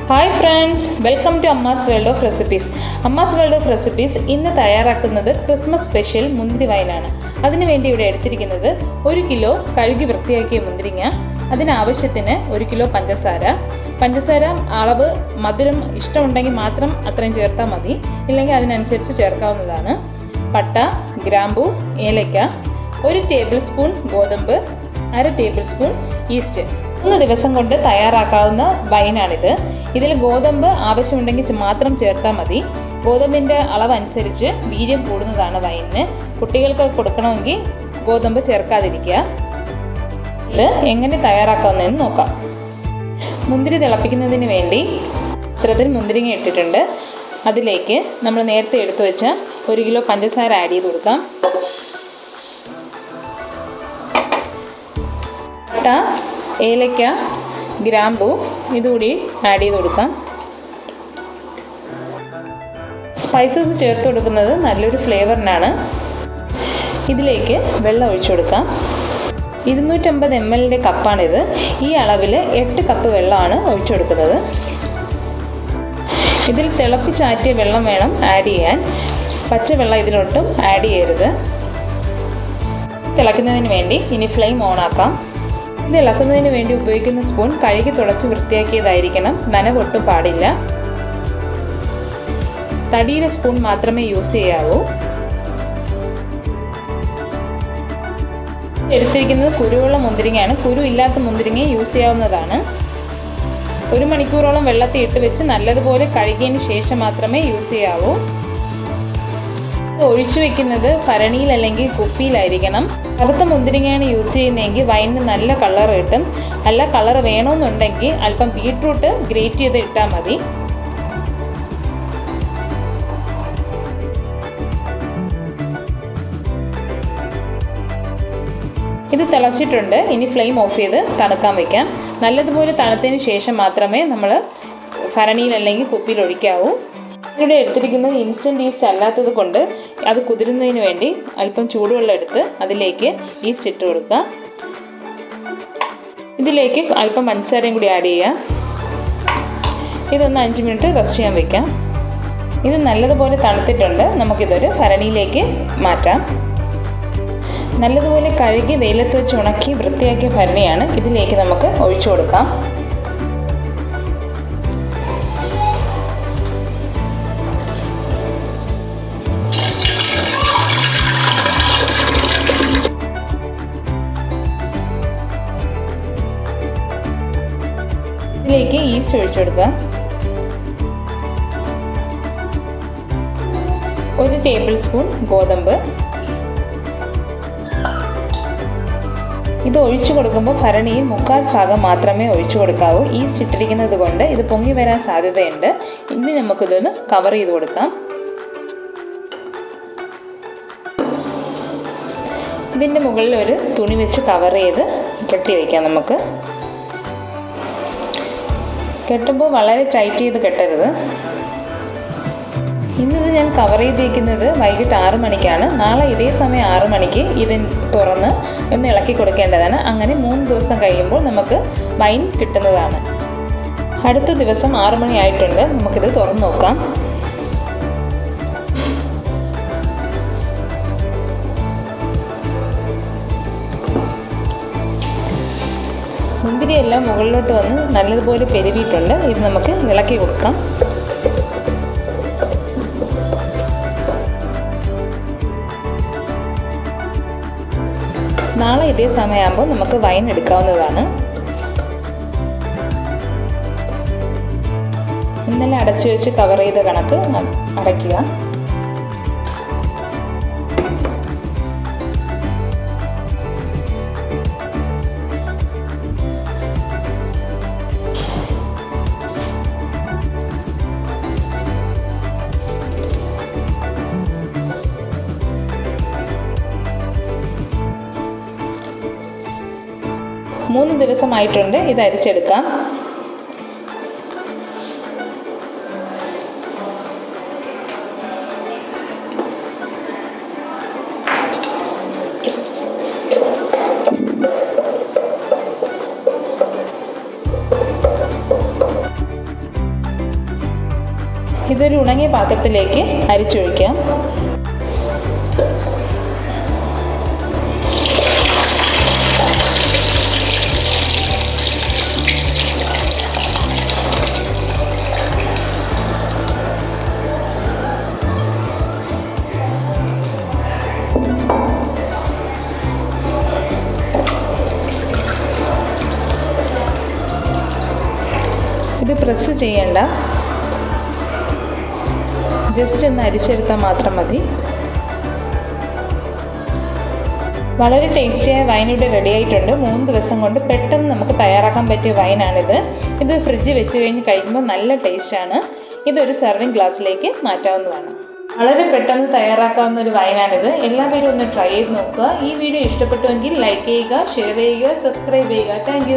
Hi friends, welcome to Amma's world of recipes. Amma's world of recipes ഇന്ന് തയ്യാറാക്കുന്നത് Christmas special മുന്തിരി വൈനാണ്. അതിനുവേണ്ടി ഇവിടെ എടുത്തിരിക്കുന്നത് 1 കിലോ കഴുകി വൃത്തിയാക്കിയ മുന്തിരിങ്ങ, അതിനാവശ്യത്തിന് 1 കിലോ പഞ്ചസാര അളവ് മധുരം ഇഷ്ടമുണ്ടെങ്കിൽ മാത്രം അത്രയും ചേർത്താൽ മതി, ഇല്ലെങ്കിൽ അതിനനുസരിച്ച് ചേർക്കാവുന്നതാണ്. പട്ട, ഗ്രാമ്പൂ, ഏലയ്ക്ക, 1 ടേബിൾ സ്പൂൺ ഗോതമ്പ്, 1/2 ടേബിൾ സ്പൂൺ ഈസ്റ്റ്. 3 ദിവസം കൊണ്ട് തയ്യാറാക്കാവുന്ന വൈനാണിത്. ഇതിൽ ഗോതമ്പ് ആവശ്യമുണ്ടെങ്കിൽ മാത്രം ചേർത്താൽ മതി. ഗോതമ്പിൻ്റെ അളവനുസരിച്ച് വീര്യം കൂടുന്നതാണ് വൈനിന്. കുട്ടികൾക്ക് കൊടുക്കണമെങ്കിൽ ഗോതമ്പ് ചേർക്കാതിരിക്കുക. ഇത് എങ്ങനെ തയ്യാറാക്കാവുന്നതെന്ന് നോക്കാം. മുന്തിരി തിളപ്പിക്കുന്നതിന് വേണ്ടി പാത്രത്തിൽ മുന്തിരിങ്ങ ഇട്ടിട്ടുണ്ട്. അതിലേക്ക് നമ്മൾ നേരത്തെ എടുത്തു വെച്ച 1 കിലോ പഞ്ചസാര ആഡ് ചെയ്ത് കൊടുക്കാം. പട്ട, ഏലയ്ക്ക, ഗ്രാമ്പൂ ഇതുകൂടി ആഡ് ചെയ്ത് കൊടുക്കാം. സ്പൈസസ് ചേർത്ത് കൊടുക്കുന്നത് നല്ലൊരു ഫ്ലേവറിനാണ്. ഇതിലേക്ക് വെള്ളം ഒഴിച്ചു കൊടുക്കാം. 250 ml കപ്പാണിത്. ഈ അളവിൽ 8 കപ്പ് വെള്ളമാണ് ഒഴിച്ചു കൊടുക്കുന്നത്. ഇതിൽ തിളപ്പിച്ചാറ്റിയ വെള്ളം വേണം ആഡ് ചെയ്യാൻ. പച്ചവെള്ളം ഇതിലൊട്ടും ആഡ് ചെയ്യരുത്. തിളയ്ക്കുന്നതിന് വേണ്ടി ഇനി ഫ്ലെയിം ഓൺ ആക്കാം. ഇത് ഇളക്കുന്നതിന് വേണ്ടി ഉപയോഗിക്കുന്ന സ്പൂൺ കഴുകി തുടച്ച് വൃത്തിയാക്കിയതായിരിക്കണം. നനവൊട്ടും പാടില്ല. തടിയുടെ സ്പൂൺ മാത്രമേ യൂസ് ചെയ്യാവൂ. എടുത്തിരിക്കുന്നത് കുരുവുള്ള മുന്തിരിങ്ങയാണ്. കുരു ഇല്ലാത്ത മുന്തിരിങ്ങ യൂസ് ചെയ്യാവുന്നതാണ്. 1 മണിക്കൂറോളം വെള്ളത്തിൽ ഇട്ട് വെച്ച് നല്ലതുപോലെ കഴുകിയതിന് ശേഷം മാത്രമേ യൂസ് ചെയ്യാവൂ. ഒഴിച്ചു വെക്കുന്നത് ഭരണിയിൽ അല്ലെങ്കിൽ കുപ്പിയിലായിരിക്കണം. കറുത്ത മുന്തിരിങ്ങയാണ് യൂസ് ചെയ്യുന്നതെങ്കിൽ വൈനിന് നല്ല കളർ കിട്ടും. നല്ല കളർ വേണമെന്നുണ്ടെങ്കിൽ അല്പം ബീട്രൂട്ട് ഗ്രേറ്റ് ചെയ്ത് ഇട്ടാൽ മതി. ഇത് തിളച്ചിട്ടുണ്ട്. ഇനി ഫ്ലെയിം ഓഫ് ചെയ്ത് തണുക്കാൻ വയ്ക്കാം. നല്ലതുപോലെ തണുത്തതിന് ശേഷം മാത്രമേ നമ്മൾ ഭരണിയിൽ അല്ലെങ്കിൽ കുപ്പിയിൽ ഒഴിക്കാവൂ. ഇവിടെ എടുത്തിരിക്കുന്നത് ഇൻസ്റ്റൻറ്റ് ഈസ്റ്റ് അല്ലാത്തത് കൊണ്ട് അത് കുതിരുന്നതിന് വേണ്ടി അല്പം ചൂടുവെള്ളം എടുത്ത് അതിലേക്ക് ഈസ്റ്റ് ഇട്ട് കൊടുക്കുക. ഇതിലേക്ക് അല്പം പഞ്ചസാരയും കൂടി ആഡ് ചെയ്യുക. ഇതൊന്ന് 5 മിനിറ്റ് റെസ്റ്റ് ചെയ്യാൻ വയ്ക്കാം. ഇത് നല്ലതുപോലെ തണുത്തിട്ടുണ്ട്. നമുക്കിതൊരു ഭരണിയിലേക്ക് മാറ്റാം. നല്ലതുപോലെ കഴുകി വെയിലത്ത് വെച്ച് ഉണക്കി വൃത്തിയാക്കിയ ഭരണിയാണ്. ഇതിലേക്ക് നമുക്ക് ഒഴിച്ചു കൊടുക്കാം. ഇതിലേക്ക് ഈസ്റ്റ് ഒഴിച്ചു കൊടുക്കാം. 1 ടേബിൾ സ്പൂൺ ഗോതമ്പ്. ഇത് ഒഴിച്ചു കൊടുക്കുമ്പോൾ ഭരണിയിൽ 3/4 ഭാഗം മാത്രമേ ഒഴിച്ചു കൊടുക്കാവൂ. ഈസ്റ്റ് ഇട്ടിരിക്കുന്നത് കൊണ്ട് ഇത് പൊങ്ങി വരാൻ സാധ്യതയുണ്ട്. ഇനി നമുക്കിതൊന്ന് കവർ ചെയ്ത് കൊടുക്കാം. ഇതിൻ്റെ മുകളിൽ ഒരു തുണി വെച്ച് കവർ ചെയ്ത് കെട്ടി വയ്ക്കാം. നമുക്ക് കെട്ടുമ്പോൾ വളരെ ടൈറ്റ് ചെയ്ത് കെട്ടരുത്. ഇന്നത് ഞാൻ കവർ ചെയ്തിരിക്കുന്നത് വൈകിട്ട് 6 മണിക്കാണ്. നാളെ ഇതേ സമയം 6 മണിക്ക് ഇത് തുറന്ന് ഒന്ന് ഇളക്കി കൊടുക്കേണ്ടതാണ്. അങ്ങനെ 3 ദിവസം കഴിയുമ്പോൾ നമുക്ക് വൈൻ കിട്ടുന്നതാണ്. അടുത്ത ദിവസം 6 മണി ആയിട്ടുണ്ട്. നമുക്കിത് തുറന്ന് നോക്കാം. മുന്തിരിയെല്ലാം മുകളിലോട്ട് വന്ന് നല്ലതുപോലെ പെരുവിയിട്ടുണ്ട്. ഇത് നമുക്ക് ഇളക്കി കൊടുക്കാം. നാളെ ഇതേ സമയമാകുമ്പോൾ നമുക്ക് വൈൻ എടുക്കാവുന്നതാണ്. ഇന്നലെ അടച്ചു വെച്ച് കവർ ചെയ്ത കണക്ക് അടയ്ക്കുക. മൂന്ന് ദിവസമായിട്ടുണ്ട്. ഇത് അരിച്ചെടുക്കാം. ഇതൊരു ഉണങ്ങിയ പാത്രത്തിലേക്ക് അരിച്ചൊഴിക്കാം. ഇത് പ്രസ് ചെയ്യേണ്ട, ജസ്റ്റ് ഒന്ന് അരിച്ചെടുത്താൽ മാത്രം മതി. വളരെ ടേസ്റ്റിയായ വൈൻ ഇവിടെ റെഡി ആയിട്ടുണ്ട്. 3 ദിവസം കൊണ്ട് പെട്ടെന്ന് നമുക്ക് തയ്യാറാക്കാൻ പറ്റിയ വൈനാണിത്. ഇത് ഫ്രിഡ്ജിൽ വെച്ച് കഴിഞ്ഞ് കഴിക്കുമ്പോൾ നല്ല ടേസ്റ്റാണ്. ഇതൊരു സെർവിങ് ഗ്ലാസ്സിലേക്ക് മാറ്റാവുന്നതാണ്. വളരെ പെട്ടെന്ന് തയ്യാറാക്കാവുന്ന ഒരു വൈനാണിത്. എല്ലാവരും ഒന്ന് ട്രൈ ചെയ്ത് നോക്കുക. ഈ വീഡിയോ ഇഷ്ടപ്പെട്ടുവെങ്കിൽ ലൈക്ക് ചെയ്യുക, ഷെയർ ചെയ്യുക, സബ്സ്ക്രൈബ് ചെയ്യുക. താങ്ക്